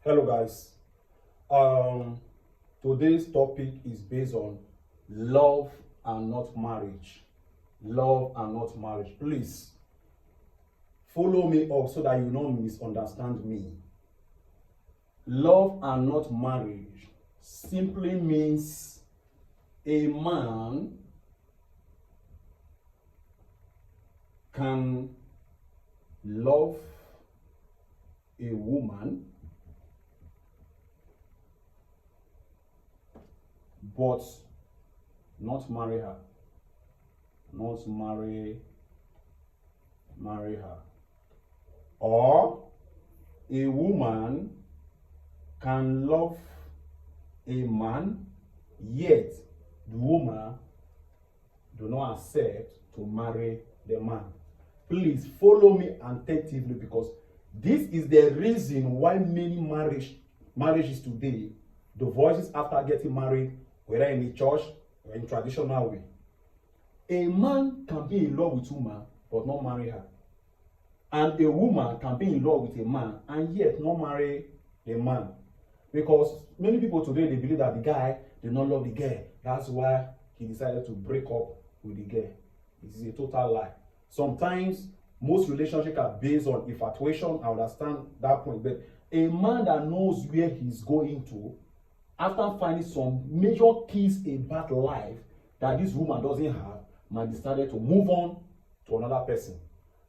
Hello guys. Um Today's topic is based on love and not marriage. Love and not marriage. Please follow me up so that you don't misunderstand me. Love and not marriage simply means a man can love a woman but not marry her. Not marry her. Or a woman can love a man, yet the woman do not accept to marry the man. Please follow me attentively, because this is the reason why many marriages today divorces after getting married, whether in the church or in traditional way. A man can be in love with a woman but not marry her, and a woman can be in love with a man and yet not marry the man, because many people today, they believe that the guy did not love the girl, that's why he decided to break up with the girl. This is a total lie. Sometimes most relationships are based on infatuation. I understand that point, but a man that knows where he's going to, after finding some major keys about life that this woman doesn't have, might decided to move on to another person.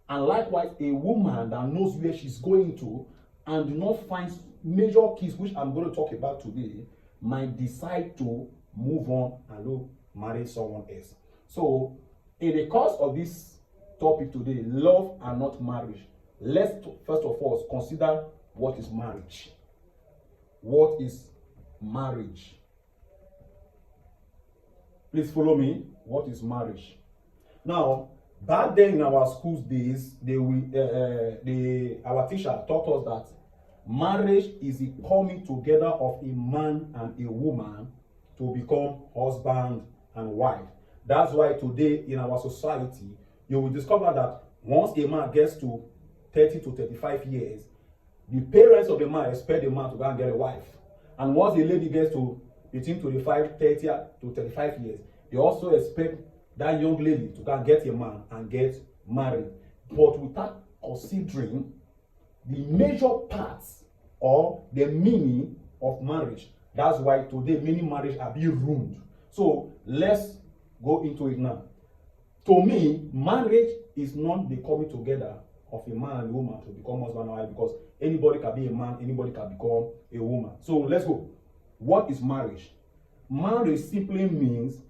And likewise, a woman that knows where she's going to and do not find major keys, which I'm going to talk about today, might decide to move on and marry someone else. So, in the course of this topic today, love and not marriage, let's first of all consider what is marriage. What is marriage? Please follow me. What is marriage? Now, back then in our school days, our teacher taught us that marriage is the coming together of a man and a woman to become husband and wife. That's why today in our society, you will discover that once a man gets to 30 to 35 years, the parents of the man expect the man to go and get a wife. And once the lady gets to between 30 to 35 years, they also expect that young lady to go and get a man and get married, but without considering the major parts or the meaning of marriage. That's why today many marriages are being ruined. So let's go into it now. To me, marriage is not the coming together of a man and a woman to become husband and wife, because anybody can be a man, anybody can become a woman. So let's go. What is marriage? Marriage simply means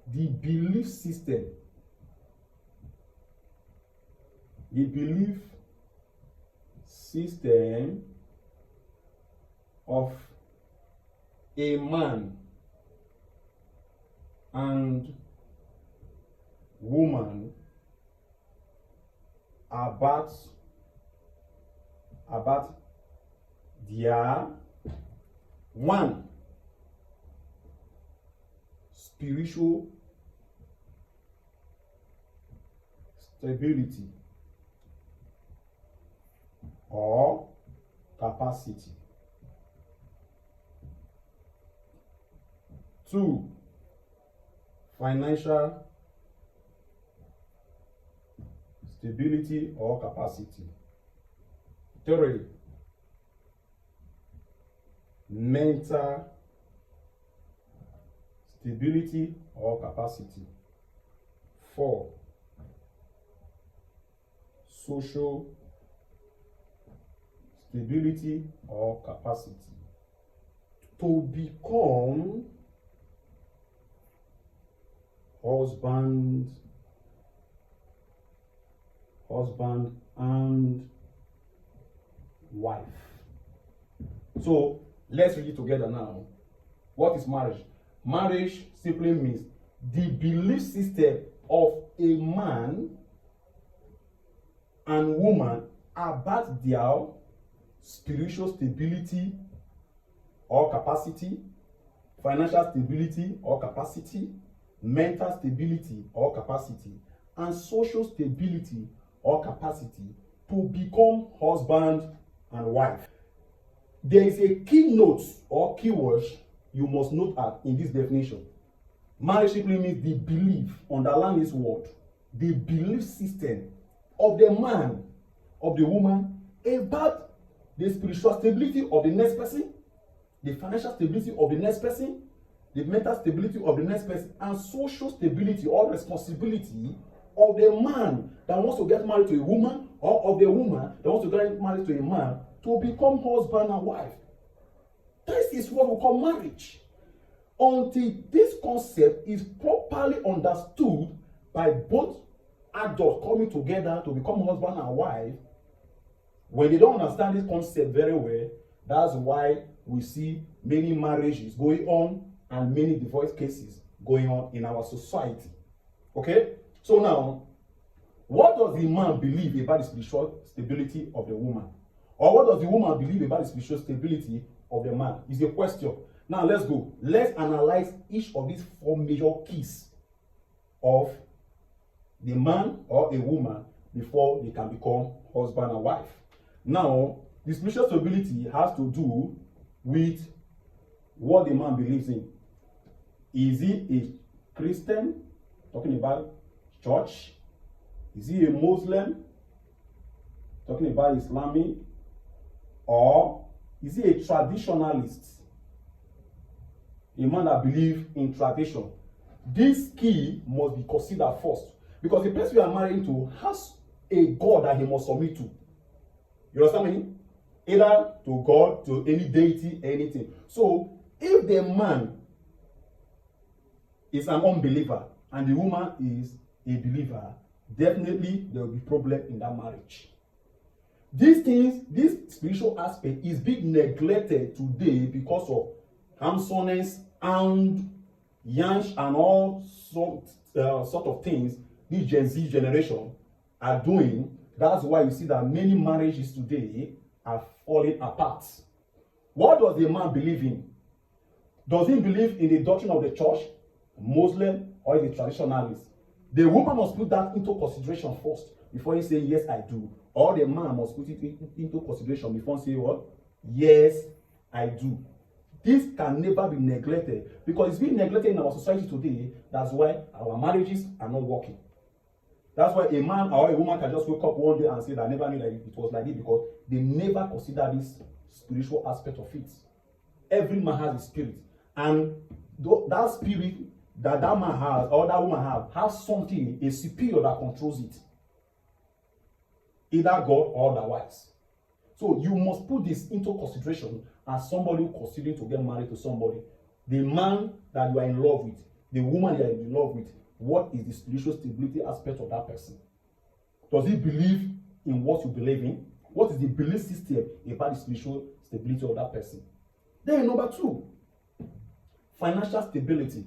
the belief system. The belief system of a man and woman about their one, spiritual stability or capacity. 2, financial stability or capacity. 3, mental stability or capacity. 4, social stability or capacity. To become husband and wife. So let's read it together now. What is marriage? Marriage simply means the belief system of a man and woman about their spiritual stability or capacity, financial stability or capacity, mental stability or capacity, and social stability or capacity to become husband and wife. there is a keynote or keywords you must note at in this definition. Marriage simply means the belief, underline this word, the belief system of the man, of the woman, about the spiritual stability of the next person, the financial stability of the next person, the mental stability of the next person, and social stability or responsibility of the man that wants to get married to a woman, or of the woman that wants to get married to a man, to become husband and wife. This is what we call marriage. Until this concept is properly understood by both adults coming together to become husband and wife, when they don't understand this concept very well, that's why we see many marriages going on and many divorce cases going on in our society. Okay? So now, what does the man believe about the spiritual stability of the woman? Or what does the woman believe about the spiritual stability of the man? Is a question. Now let's go. Let's analyze each of these four major keys of the man or a woman before they can become husband and wife. Now, the spiritual stability has to do with what the man believes in. Is he a Christian? Talking about church. Is he a Muslim? Talking about Islamic. Or is he a traditionalist? A man that believes in tradition. This key must be considered first. Because the person you are marrying to has a God that he must submit to. You understand me? Either to God, to any deity, anything. So, if the man is an unbeliever and the woman is a believer, definitely there will be problem in that marriage. These things, this spiritual aspect is being neglected today because of handsomeness and yansh and all sort of things this Gen Z generation are doing. That's why you see that many marriages today are falling apart. What does the man believe in? Does he believe in the doctrine of the church, Muslim, or is a traditionalist? The woman must put that into consideration first before he say, yes, I do. Or the man must put it into consideration before he say, what? Yes, I do. This can never be neglected because it's being neglected in our society today. That's why our marriages are not working. That's why a man or a woman can just wake up one day and say that I never knew that it was like this, because they never consider this spiritual aspect of it. Every man has a spirit, and that spirit that man has or that woman has something, a superior that controls it. Either God or otherwise. So you must put this into consideration as somebody considering to get married to somebody. The man that you are in love with, the woman you are in love with, what is the spiritual stability aspect of that person? Does he believe in what you believe in? What is the belief system about the spiritual stability of that person? Then number 2, financial stability.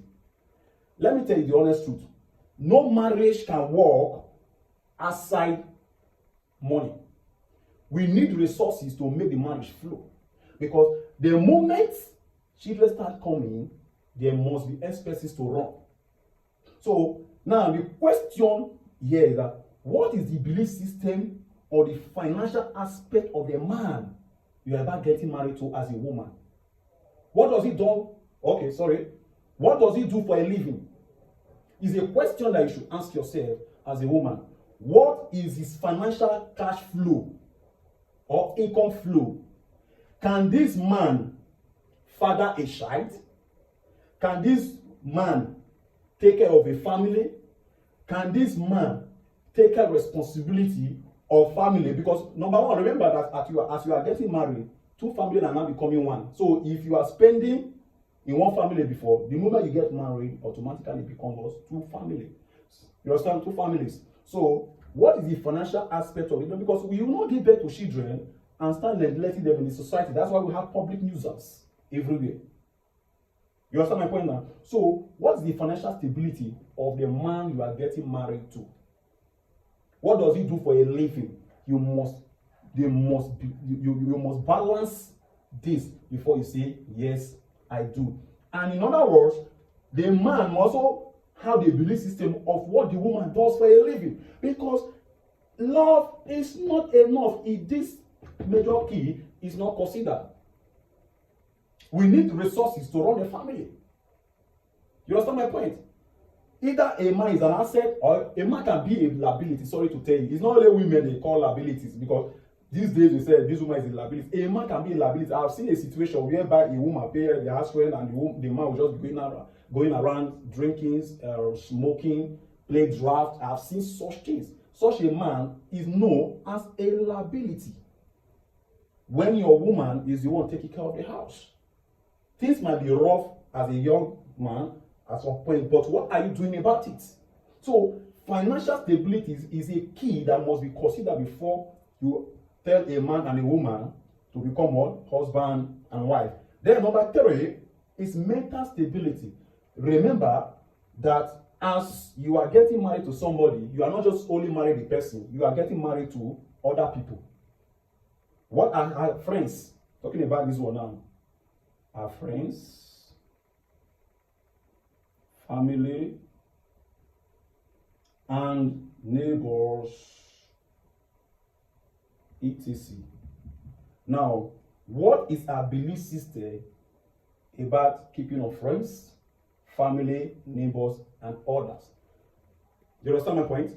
Let me tell you the honest truth. No marriage can work aside money. We need resources to make the marriage flow. Because the moment children start coming, there must be expenses to run. So now the question here is that what is the belief system or the financial aspect of the man you are about getting married to as a woman? What does he do? What does he do for a living? Is a question that you should ask yourself as a woman. What is his financial cash flow or income flow? Can this man father a child? Can this man take care of a family? Can this man take care of responsibility of family? Because number one, remember that as you are getting married, 2 families are now becoming 1. So if you are spending in 1 family before, the moment you get married, automatically becomes 2 families. You understand? 2 families. So what is the financial aspect of it? Because we will not give birth to children and start neglecting them in the society. That's why we have public nuisance everywhere. You understand my point now? So, what is the financial stability of the man you are getting married to? What does he do for a living? You must balance this before you say, yes, I do. And in other words, the man must also have the belief system of what the woman does for a living. Because love is not enough if this major key is not considered. We need resources to run the family. You understand my point? Either a man is an asset or a man can be a liability. Sorry to tell you. It's not only women they call liabilities, because these days we say this woman is a liability. A man can be a liability. I've seen a situation whereby a woman pay the house rent and the man will just be going around drinking, smoking, play draft. I've seen such things. Such a man is known as a liability. When your woman is the one taking care of the house, things might be rough as a young man at some point, but what are you doing about it? So financial stability is a key that must be considered before you tell a man and a woman to become what? Husband and wife. Then number 3 is mental stability. Remember that as you are getting married to somebody, you are not just only married the person, you are getting married to other people. What are our friends? Talking about this one now. Our friends, family, and neighbors, etc. Now, what is our belief system about keeping of friends, family, neighbors, and others? Do you understand my point?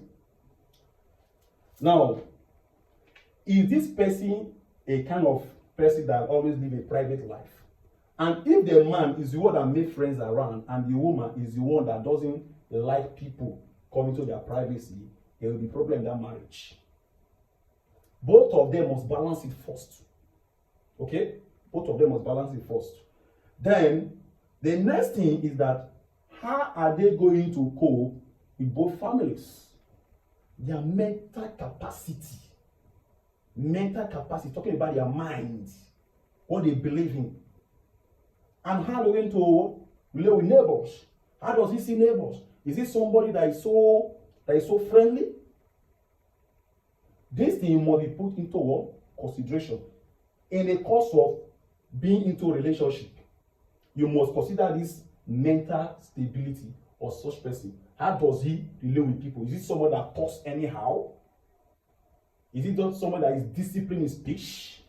Now, is this person a kind of person that always live a private life? And if the man is the one that makes friends around and the woman is the one that doesn't like people coming to their privacy, there will be problem in that marriage. Both of them must balance it first. Okay? Both of them must balance it first. Then, the next thing is that how are they going to cope with both families? Their mental capacity. Mental capacity, talking about their mind, what they believe in. And how are they going to relate with neighbors? How does he see neighbors? Is it somebody that is so friendly? This thing must be put into what? Consideration. In the course of being into a relationship, you must consider this mental stability of such person. How does he relate with people? Is it someone that talks anyhow? Is it just someone that is disciplined in speech?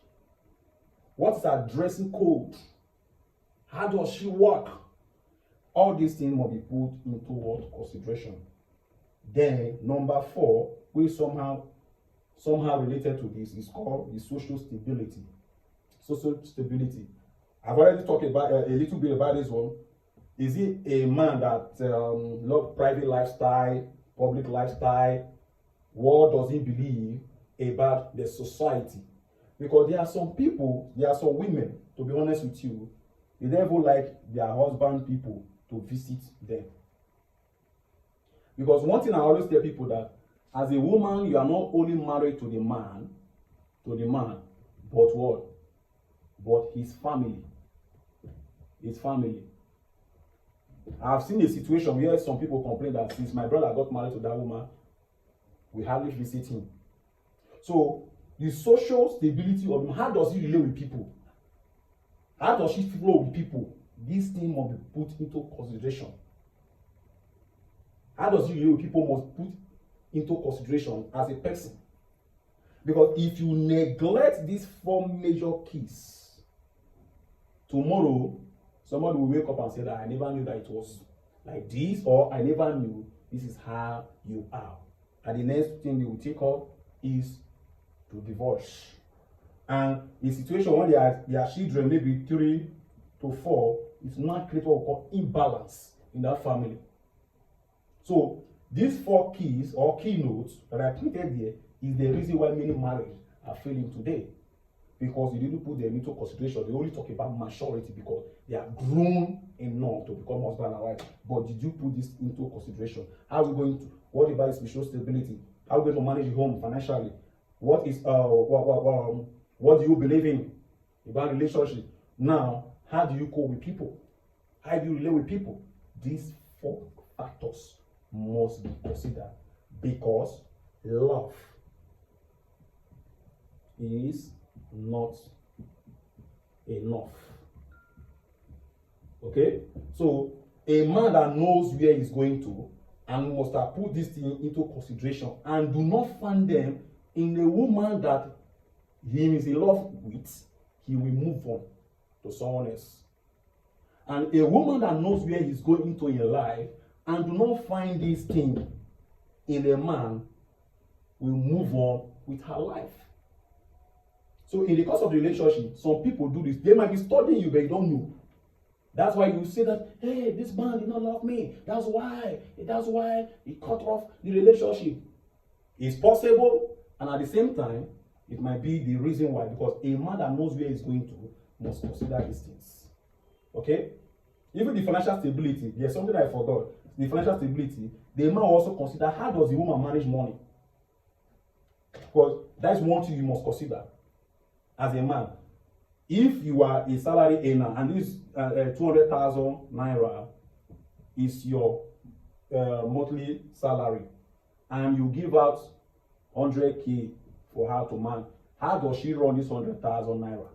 What is her dressing code? How does she work? All these things must be put into what? Consideration. Then number 4, which somehow related to this, is called the social stability. Social stability. I've already talked about a little bit about this one. Is it a man that loves private lifestyle, public lifestyle? What does he believe about the society? Because there are some people, there are some women, to be honest with you, they never like their husband people to visit them. Because one thing I always tell people that as a woman, you are not only married to the man, but what? But his family. His family. I've seen a situation where some people complain that since my brother got married to that woman, we hardly visit him. So the social stability of him, how does he relate with people? How does she flow with people? This thing must be put into consideration. How does he relate with people must put into consideration as a person. Because if you neglect these 4 major keys, tomorrow somebody will wake up and say that I never knew that it was like this, or I never knew this is how you are. And the next thing they will take up is to divorce. And the situation when their children, maybe 3 to 4, it's not create what we call imbalance in that family. So these 4 keys or keynotes that I printed here is the reason why many marriages are failing today. Because you didn't put them into consideration. They only talk about maturity because they are grown enough to become husband and wife. But did you put this into consideration? How are we going to, what about spiritual stability? How are we going to manage the home financially? What is what do you believe in about relationship? Now, how do you cope with people? How do you relate with people? These 4 factors must be considered because love is not enough. Okay? So, a man that knows where he's going to and must have put this thing into consideration and do not find them in a woman that he is in love with, he will move on to someone else. And a woman that knows where he's going into in life and do not find this thing in a man will move on with her life. So in the course of the relationship, some people do this. They might be studying you, but you don't know. That's why you say that, hey, this man did not love me. That's why he cut off the relationship. It's possible, and at the same time, it might be the reason why. Because a man that knows where he's going to must consider these things. Okay? Even the financial stability, there's something I forgot. The financial stability, the man also consider how does the woman manage money. Because that's one thing you must consider as a man. If you are a salary earner and this 200,000 naira is your monthly salary, and you give out 100k for her to manage, how does she run this 100,000 naira?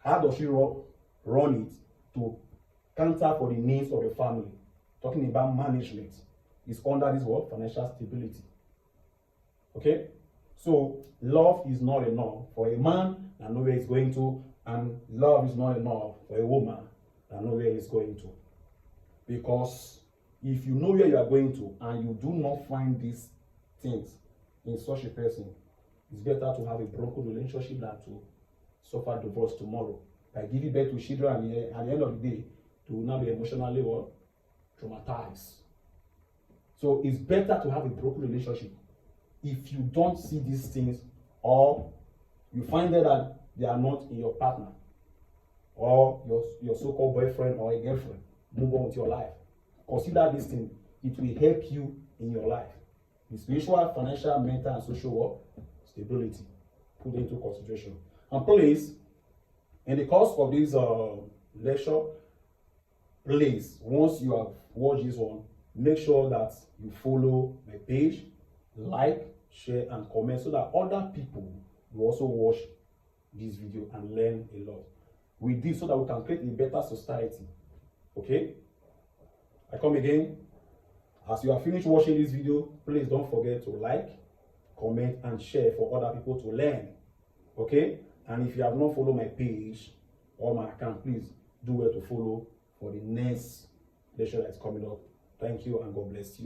How does she run it to counter for the needs of the family? Talking about management is under this word, financial stability. Okay? So love is not enough for a man that know where he's going to, and love is not enough for a woman that know where he's going to. Because if you know where you are going to and you do not find these things in such a person, it's better to have a broken relationship than to suffer divorce tomorrow. By giving birth to children and at the end of the day, to now be emotionally traumatized. So it's better to have a broken relationship. If you don't see these things, or you find that they are not in your partner, or your so-called boyfriend or a girlfriend, move on with your life. Consider this thing. It will help you in your life. The spiritual, financial, mental, and social stability. Put into consideration. And please, in the course of this lecture, please, once you have watched this one, make sure that you follow my page, like, share, and comment so that other people will also watch this video and learn a lot. With this, so that we can create a better society. Okay? I come again. As you have finished watching this video, please don't forget to like, comment, and share for other people to learn. Okay? And if you have not followed my page or my account, please do well to follow for the next lecture that is coming up. Thank you, and God bless you.